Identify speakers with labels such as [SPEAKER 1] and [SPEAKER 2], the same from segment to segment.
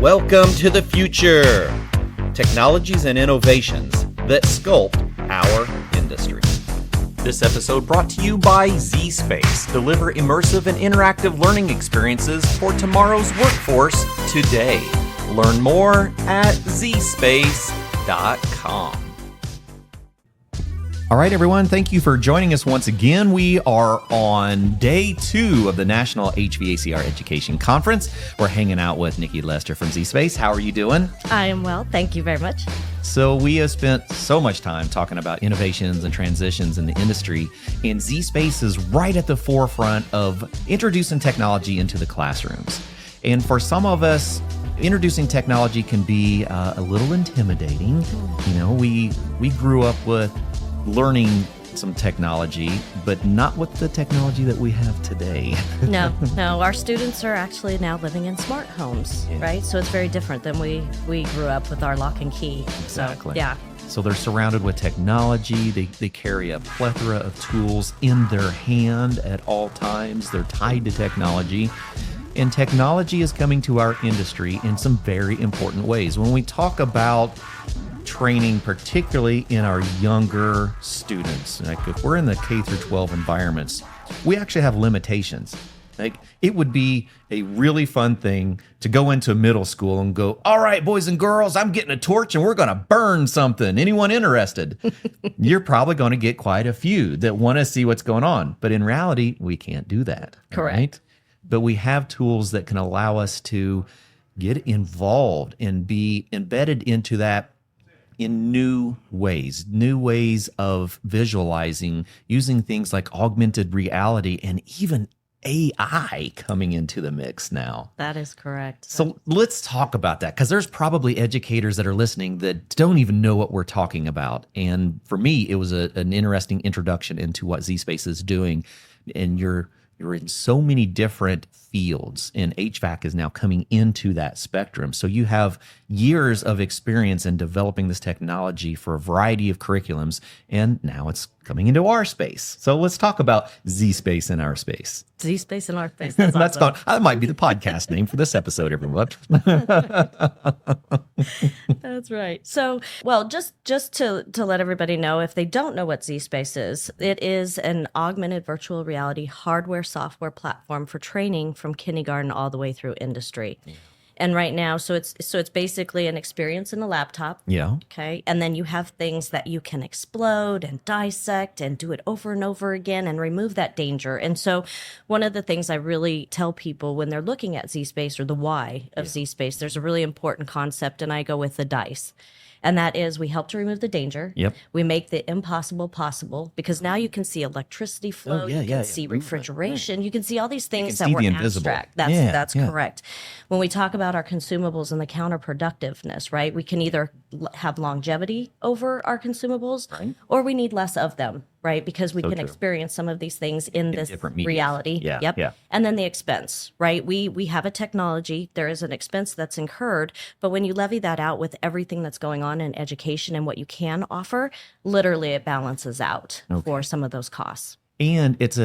[SPEAKER 1] Welcome to the future. Technologies and innovations that sculpt our industry.
[SPEAKER 2] This episode brought to you by zSpace. Deliver immersive and interactive learning experiences for tomorrow's workforce today. Learn more at zspace.com. All right, everyone. Thank you for joining us once again. We are on day 2 of the National HVACR Education Conference. We're hanging out with Nikki Lester from zSpace. How are you doing?
[SPEAKER 3] I am well. Thank you very much.
[SPEAKER 2] So we have spent so much time talking about innovations and transitions in the industry, and zSpace is right at the forefront of introducing technology into the classrooms. And for some of us, introducing technology can be a little intimidating. You know, we grew up with learning some technology, but not with the technology that we have today.
[SPEAKER 3] No, our students are actually now living in smart homes, right? So it's very different than we grew up with our lock and key.
[SPEAKER 2] Exactly.
[SPEAKER 3] So, yeah.
[SPEAKER 2] So they're surrounded with technology. They carry a plethora of tools in their hand at all times. They're tied to technology. And technology is coming to our industry in some very important ways. When we talk about training, particularly in our younger students, like if we're in the K through 12 environments, we actually have limitations. Like it would be a really fun thing to go into middle school and go, all right, boys and girls, I'm getting a torch and we're going to burn something. Anyone interested? You're probably going to get quite a few that want to see what's going on. But in reality, we can't do that.
[SPEAKER 3] Correct.
[SPEAKER 2] Right? But we have tools that can allow us to get involved and be embedded into that in new ways of visualizing, using things like augmented reality and even AI coming into the mix now.
[SPEAKER 3] That is correct.
[SPEAKER 2] So let's talk about that, because there's probably educators that are listening that don't even know what we're talking about. And for me, it was an interesting introduction into what zSpace is doing. And you're in so many different fields, and HVAC is now coming into that spectrum. So you have years of experience in developing this technology for a variety of curriculums, and now it's coming into our space. So let's talk about zSpace in our space.
[SPEAKER 3] zSpace in our space. That's awesome.
[SPEAKER 2] That might be the podcast name for this episode, everyone.
[SPEAKER 3] That's right. So, well, just to let everybody know, if they don't know what zSpace is, it is an augmented virtual reality hardware software platform for training from kindergarten all the way through industry. Yeah. And right now, so it's basically an experience in a laptop.
[SPEAKER 2] Yeah.
[SPEAKER 3] Okay. And then you have things that you can explode and dissect and do it over and over again and remove that danger. And so one of the things I really tell people when they're looking at zSpace, or the why of zSpace, there's a really important concept, and I go with the dice. And that is, we help to remove the danger.
[SPEAKER 2] Yep.
[SPEAKER 3] We make the impossible possible, because now you can see electricity flow. You can see refrigeration. Right. You can see all these things that were abstract. That's correct. When we talk about our consumables and the counterproductiveness, right? We can either have longevity over our consumables, right, or we need less of them, right? Because we can experience some of these things in this reality.
[SPEAKER 2] Yeah.
[SPEAKER 3] Yep.
[SPEAKER 2] Yeah.
[SPEAKER 3] And then the expense, right? We have a technology. There is an expense that's incurred, but when you levy that out with everything that's going on in education and what you can offer, literally it balances out for some of those costs.
[SPEAKER 2] And it's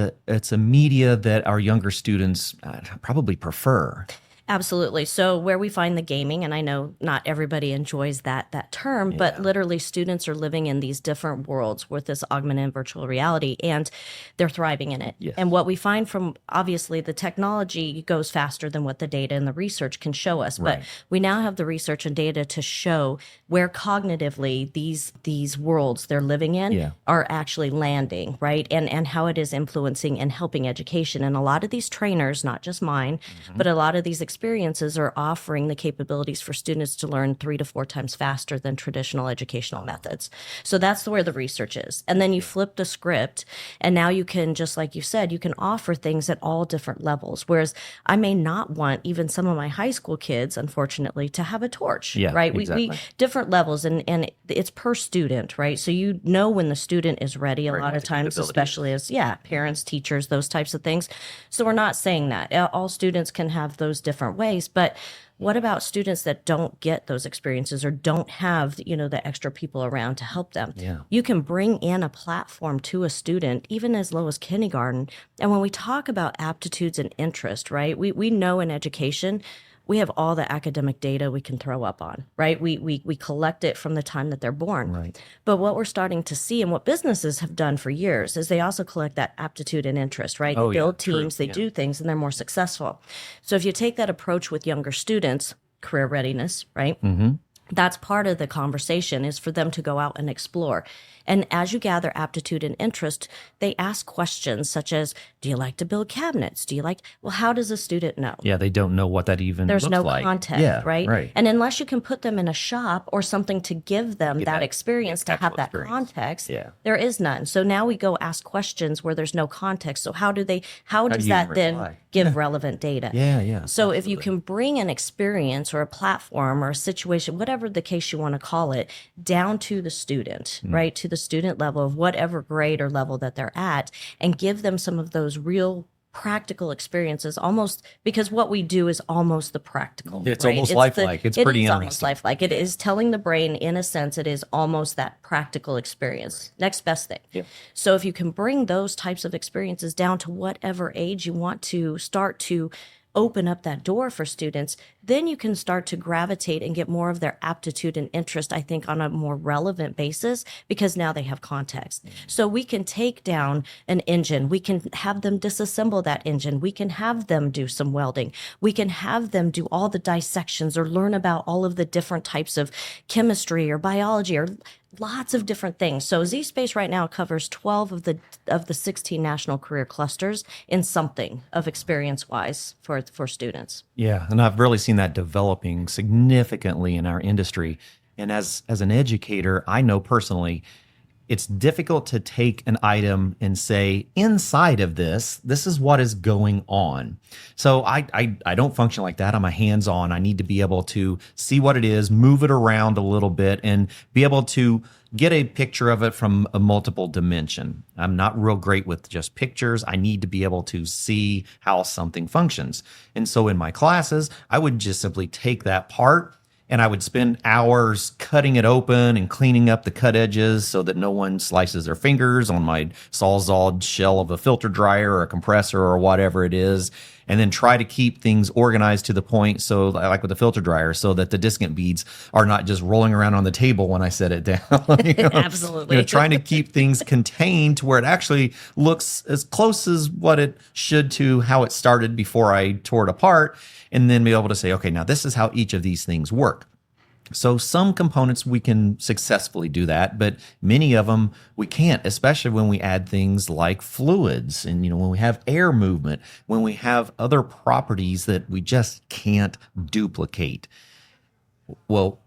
[SPEAKER 2] a media that our younger students probably prefer.
[SPEAKER 3] Absolutely. So where we find the gaming, and I know not everybody enjoys that term, but literally students are living in these different worlds with this augmented virtual reality, and they're thriving in it.
[SPEAKER 2] Yes.
[SPEAKER 3] And what we find from, obviously, the technology goes faster than what the data and the research can show us. But we now have the research and data to show where cognitively these worlds they're living in are actually landing, right? And how it is influencing and helping education. And a lot of these trainers, not just mine, but a lot of these experiences are offering the capabilities for students to learn 3 to 4 times faster than traditional educational methods. So that's where the research is. And then you flip the script, and now you can, just like you said, you can offer things at all different levels. Whereas I may not want even some of my high school kids, unfortunately, to have a torch, right?
[SPEAKER 2] Exactly.
[SPEAKER 3] We different levels, and it's per student, right? So you know when the student is ready a lot of times, especially as parents, teachers, those types of things. So we're not saying that all students can have those different ways, but what about students that don't get those experiences or don't have, the extra people around to help them?
[SPEAKER 2] Yeah.
[SPEAKER 3] You can bring in a platform to a student, even as low as kindergarten. And when we talk about aptitudes and interest, right, we know in education, we have all the academic data we can throw up on, right? We collect it from the time that they're born.
[SPEAKER 2] Right.
[SPEAKER 3] But what we're starting to see and what businesses have done for years is they also collect that aptitude and interest, right?
[SPEAKER 2] Oh,
[SPEAKER 3] They
[SPEAKER 2] yeah,
[SPEAKER 3] build
[SPEAKER 2] true,
[SPEAKER 3] teams, they
[SPEAKER 2] yeah.
[SPEAKER 3] do things, and they're more successful. So if you take that approach with younger students, career readiness, right?
[SPEAKER 2] Mm-hmm.
[SPEAKER 3] That's part of the conversation, is for them to go out and explore. And as you gather aptitude and interest, they ask questions such as, do you like to build cabinets? Do you like, well, how does a student know?
[SPEAKER 2] Yeah, they don't know what that even
[SPEAKER 3] There's
[SPEAKER 2] looks
[SPEAKER 3] no
[SPEAKER 2] like.
[SPEAKER 3] context,
[SPEAKER 2] Yeah,
[SPEAKER 3] right?
[SPEAKER 2] right.
[SPEAKER 3] And unless you can put them in a shop or something to give them
[SPEAKER 2] Get
[SPEAKER 3] that
[SPEAKER 2] that
[SPEAKER 3] experience, to have
[SPEAKER 2] actual
[SPEAKER 3] that
[SPEAKER 2] experience.
[SPEAKER 3] context,
[SPEAKER 2] Yeah.
[SPEAKER 3] there is none. So now we go ask questions where there's no context. So how does
[SPEAKER 2] do
[SPEAKER 3] that
[SPEAKER 2] you even
[SPEAKER 3] then
[SPEAKER 2] reply?
[SPEAKER 3] give relevant data?
[SPEAKER 2] Yeah, yeah,
[SPEAKER 3] So if you can bring an experience or a platform or a situation, whatever the case you want to call it, down to the student, right? To the student level of whatever grade or level that they're at, and give them some of those real practical experiences, almost, because what we do is almost the practical.
[SPEAKER 2] It's
[SPEAKER 3] right?
[SPEAKER 2] almost lifelike. It's pretty
[SPEAKER 3] almost
[SPEAKER 2] interesting.
[SPEAKER 3] lifelike. It is telling the brain, in a sense, it is almost that practical experience. Next best thing.
[SPEAKER 2] Yeah.
[SPEAKER 3] So if you can bring those types of experiences down to whatever age you want to start to open up that door for students, then you can start to gravitate and get more of their aptitude and interest, I think, on a more relevant basis, because now they have context. So we can take down an engine, we can have them disassemble that engine, we can have them do some welding, we can have them do all the dissections or learn about all of the different types of chemistry or biology or lots of different things. So Z-Space right now covers 12 of the 16 national career clusters in something of experience-wise for students.
[SPEAKER 2] Yeah, and I've really seen that developing significantly in our industry. And as an educator, I know personally, it's difficult to take an item and say, inside of this is what is going on. So I don't function like that. I'm a hands-on. I need to be able to see what it is, move it around a little bit, and be able to get a picture of it from a multiple dimension. I'm not real great with just pictures. I need to be able to see how something functions. And so in my classes, I would just simply take that part, and I would spend hours cutting it open and cleaning up the cut edges so that no one slices their fingers on my Sawzalled shell of a filter dryer or a compressor or whatever it is. And then try to keep things organized to the point, so like with the filter dryer, so that the discant beads are not just rolling around on the table when I set it down.
[SPEAKER 3] Absolutely.
[SPEAKER 2] Trying to keep things contained to where it actually looks as close as what it should to how it started before I tore it apart. And then be able to say, okay, now this is how each of these things work. So some components we can successfully do that, but many of them we can't, especially when we add things like fluids and, when we have air movement, when we have other properties that we just can't duplicate. Well,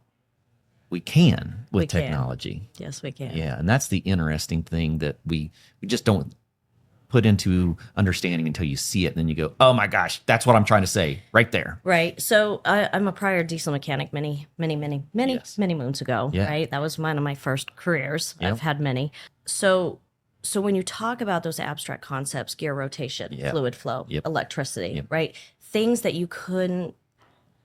[SPEAKER 2] we can with technology.
[SPEAKER 3] Yes, we can.
[SPEAKER 2] Yeah, and that's the interesting thing that we just don't put into understanding until you see it, and then you go, oh my gosh, that's what I'm trying to say right there.
[SPEAKER 3] Right. So I'm a prior diesel mechanic many moons ago.
[SPEAKER 2] Yeah.
[SPEAKER 3] Right. That was one of my first careers.
[SPEAKER 2] Yep.
[SPEAKER 3] I've had many. So when you talk about those abstract concepts, gear rotation,
[SPEAKER 2] Yep.
[SPEAKER 3] fluid flow,
[SPEAKER 2] Yep.
[SPEAKER 3] electricity,
[SPEAKER 2] Yep.
[SPEAKER 3] right? Things that you couldn't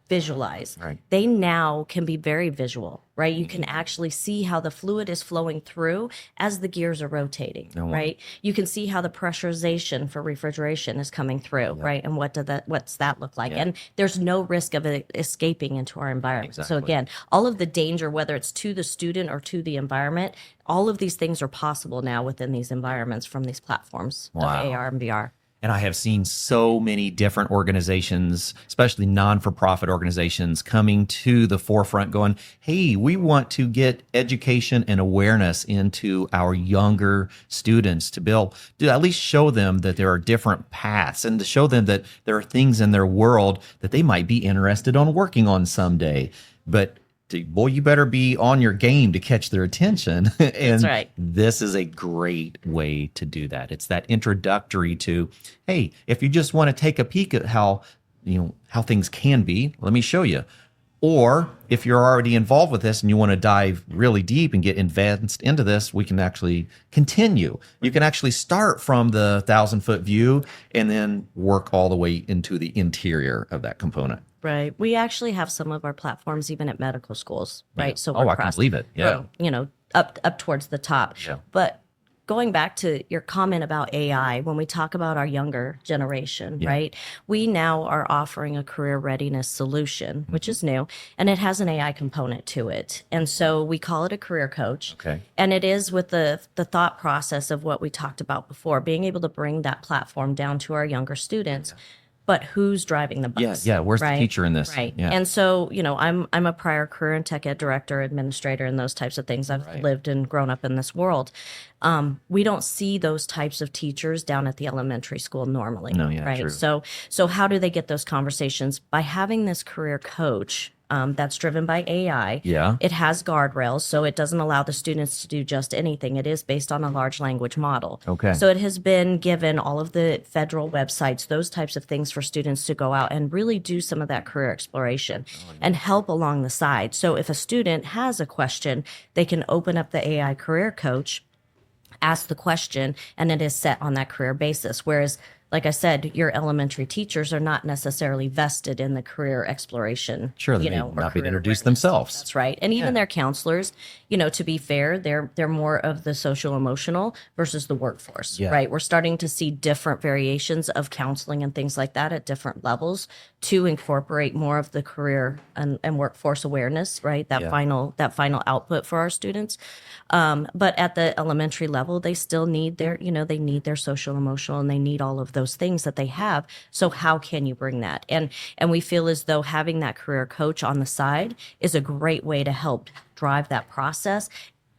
[SPEAKER 3] visualize.
[SPEAKER 2] Right.
[SPEAKER 3] They now can be very visual, right? You can actually see how the fluid is flowing through as the gears are rotating, right? You can see how the pressurization for refrigeration is coming through, right? And what's that look like?
[SPEAKER 2] Yeah.
[SPEAKER 3] And there's no risk of it escaping into our environment. So
[SPEAKER 2] Exactly.
[SPEAKER 3] again, all of the danger, whether it's to the student or to the environment, all of these things are possible now within these environments from these platforms
[SPEAKER 2] Wow.
[SPEAKER 3] of AR and VR.
[SPEAKER 2] And I have seen so many different organizations, especially non-for-profit organizations, coming to the forefront going, hey, we want to get education and awareness into our younger students to at least show them that there are different paths, and to show them that there are things in their world that they might be interested on working on someday. But boy, you better be on your game to catch their attention. And
[SPEAKER 3] That's right.
[SPEAKER 2] this is a great way to do that. It's that introductory to, hey, if you just want to take a peek at how things can be, let me show you. Or if you're already involved with this and you want to dive really deep and get advanced into this, we can actually continue. You can actually start from the 1,000-foot view and then work all the way into the interior of that component.
[SPEAKER 3] Right. We actually have some of our platforms even at medical schools, right?
[SPEAKER 2] Yeah.
[SPEAKER 3] So
[SPEAKER 2] I can
[SPEAKER 3] across,
[SPEAKER 2] believe it. Yeah.
[SPEAKER 3] up towards the top.
[SPEAKER 2] Yeah.
[SPEAKER 3] But going back to your comment about AI, when we talk about our younger generation, right? We now are offering a career readiness solution, which is new, and it has an AI component to it. And so we call it a career coach.
[SPEAKER 2] Okay.
[SPEAKER 3] And it is with the thought process of what we talked about before, being able to bring that platform down to our younger students. But who's driving the bus?
[SPEAKER 2] Yeah. Where's the teacher in this?
[SPEAKER 3] Right.
[SPEAKER 2] Yeah.
[SPEAKER 3] And so, I'm a prior career and tech ed director, administrator, and those types of things. I've lived and grown up in this world. We don't see those types of teachers down at the elementary school normally.
[SPEAKER 2] No, yeah,
[SPEAKER 3] right.
[SPEAKER 2] true.
[SPEAKER 3] So how do they get those conversations? By having this career coach. That's driven by AI.
[SPEAKER 2] Yeah.
[SPEAKER 3] It has guardrails, so it doesn't allow the students to do just anything. It is based on a large language model.
[SPEAKER 2] Okay.
[SPEAKER 3] So it has been given all of the federal websites, those types of things for students to go out and really do some of that career exploration and help along the side. So if a student has a question, they can open up the AI career coach, ask the question, and it is set on that career basis. Whereas, like I said, your elementary teachers are not necessarily vested in the career exploration.
[SPEAKER 2] Sure, they may
[SPEAKER 3] or
[SPEAKER 2] not be
[SPEAKER 3] career
[SPEAKER 2] introduced
[SPEAKER 3] awareness.
[SPEAKER 2] themselves.
[SPEAKER 3] That's right. And even their counselors, to be fair, they're more of the social emotional versus the workforce, right? We're starting to see different variations of counseling and things like that at different levels to incorporate more of the career and workforce awareness, right? That final output for our students. But at the elementary level, they still need they need their social emotional, and they need all of those things that they have. So how can you bring that? And we feel as though having that career coach on the side is a great way to help drive that process.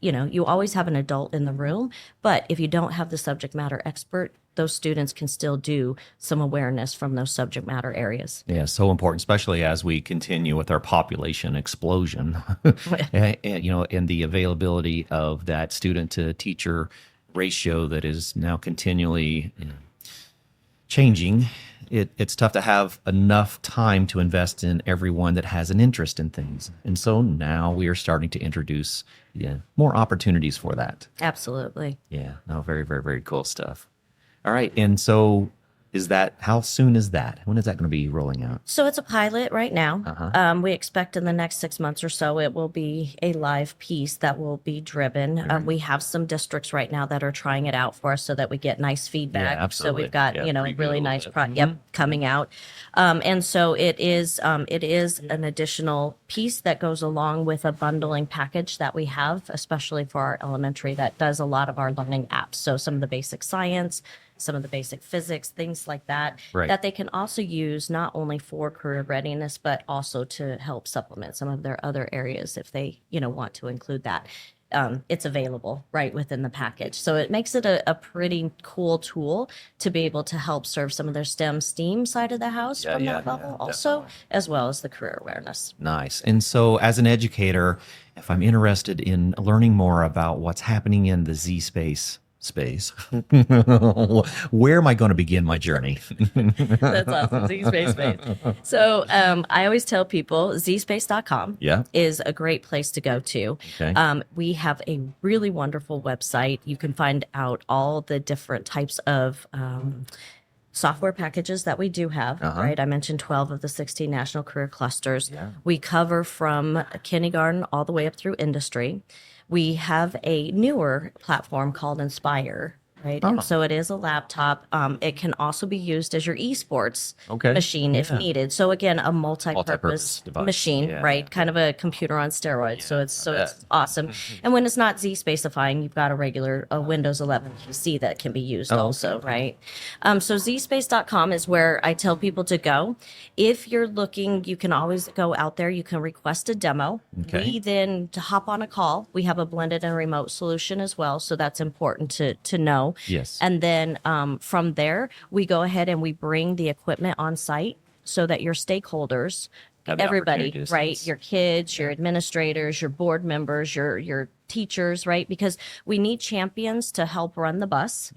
[SPEAKER 3] You always have an adult in the room, but if you don't have the subject matter expert, those students can still do some awareness from those subject matter areas.
[SPEAKER 2] Yeah, so important, especially as we continue with our population explosion, and the availability of that student to teacher ratio that is now continually changing. It's tough to have enough time to invest in everyone that has an interest in things. And so now we are starting to introduce more opportunities for that.
[SPEAKER 3] Absolutely.
[SPEAKER 2] Yeah, no, very, very, very cool stuff. All right. And so how soon is that? When is that going to be rolling out?
[SPEAKER 3] So it's a pilot right now. We expect in the next 6 months or so, it will be a live piece that will be driven. We have some districts right now that are trying it out for us so that we get nice feedback.
[SPEAKER 2] Yeah, absolutely.
[SPEAKER 3] So we've got,
[SPEAKER 2] Yeah,
[SPEAKER 3] really nice coming out. And so it is an additional piece that goes along with a bundling package that we have, especially for our elementary, that does a lot of our learning apps. So some of the basic science, some of the basic physics, things like that, that they can also use not only for career readiness, but also to help supplement some of their other areas if they, want to include that. It's available right within the package. So it makes it a pretty cool tool to be able to help serve some of their STEAM side of the house from that level also, as well as the career awareness.
[SPEAKER 2] Nice. And so as an educator, if I'm interested in learning more about what's happening in the Z space, where am I going to begin my journey?
[SPEAKER 3] That's awesome. Zspace space. So I always tell people zspace.com is a great place to go to.
[SPEAKER 2] Okay.
[SPEAKER 3] We have a really wonderful website. You can find out all the different types of software packages that we do have, right? I mentioned 12 of the 16 national career clusters. We cover from kindergarten all the way up through industry. We have a newer platform called Inspire, right? And so it is a laptop. It can also be used as your esports machine if needed. So again, a multi-purpose
[SPEAKER 2] device.
[SPEAKER 3] Machine, right? Kind of a computer on steroids. So it's awesome. And when it's not Z-spacifying, you've got a regular Windows 11 PC that can be used also, right? So zspace.com is where I tell people to go. If you're looking, you can always go out there. You can request a demo. We then to hop on a call. We have a blended and remote solution as well. So that's important to know.
[SPEAKER 2] Yes.
[SPEAKER 3] And then from there, we go ahead and we bring the equipment on site so that your stakeholders, everybody, right? Your kids, your administrators, your board members, your teachers, right? Because we need champions to help run the bus.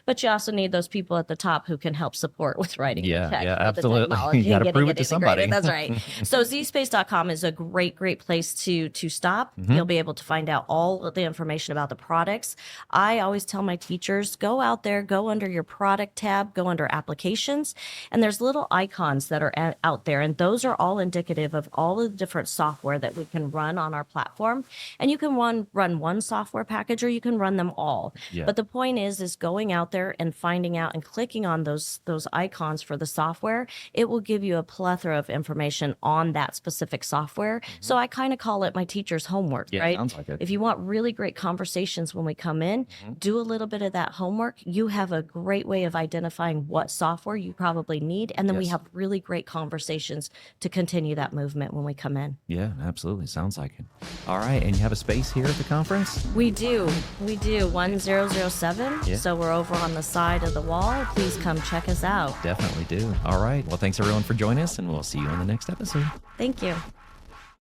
[SPEAKER 3] But you also need those people at the top who can help support with writing the tech.
[SPEAKER 2] Absolutely. You got to prove it to somebody.
[SPEAKER 3] That's right. So zspace.com is a great place to stop. You'll be able to find out all of the information about the products. I always tell my teachers, go out there, go under your product tab, go under applications, and there's little icons that are out there, and those are all indicative of all of the different software that we can run on our platform. And you can run run one software package or you can run them all.
[SPEAKER 2] Yeah.
[SPEAKER 3] But the point is going out there and finding out and clicking on those icons for the software. It will give you a plethora of information on that specific software. So I kind of call it my teacher's homework,
[SPEAKER 2] Yeah,
[SPEAKER 3] right?
[SPEAKER 2] sounds like it.
[SPEAKER 3] If you want really great conversations when we come in, do a little bit of that homework. You have a great way of identifying what software you probably need. And then we
[SPEAKER 2] Yes.
[SPEAKER 3] have really great conversations to continue that movement when we come in.
[SPEAKER 2] Yeah, absolutely. Sounds like it. All right. And you have a space here at the conference?
[SPEAKER 3] We do. 1007.
[SPEAKER 2] Yeah.
[SPEAKER 3] So we're over on the side of the wall. Please come check us out.
[SPEAKER 2] Definitely do. All right. Well, thanks everyone for joining us, and we'll see you on the next episode.
[SPEAKER 3] Thank you.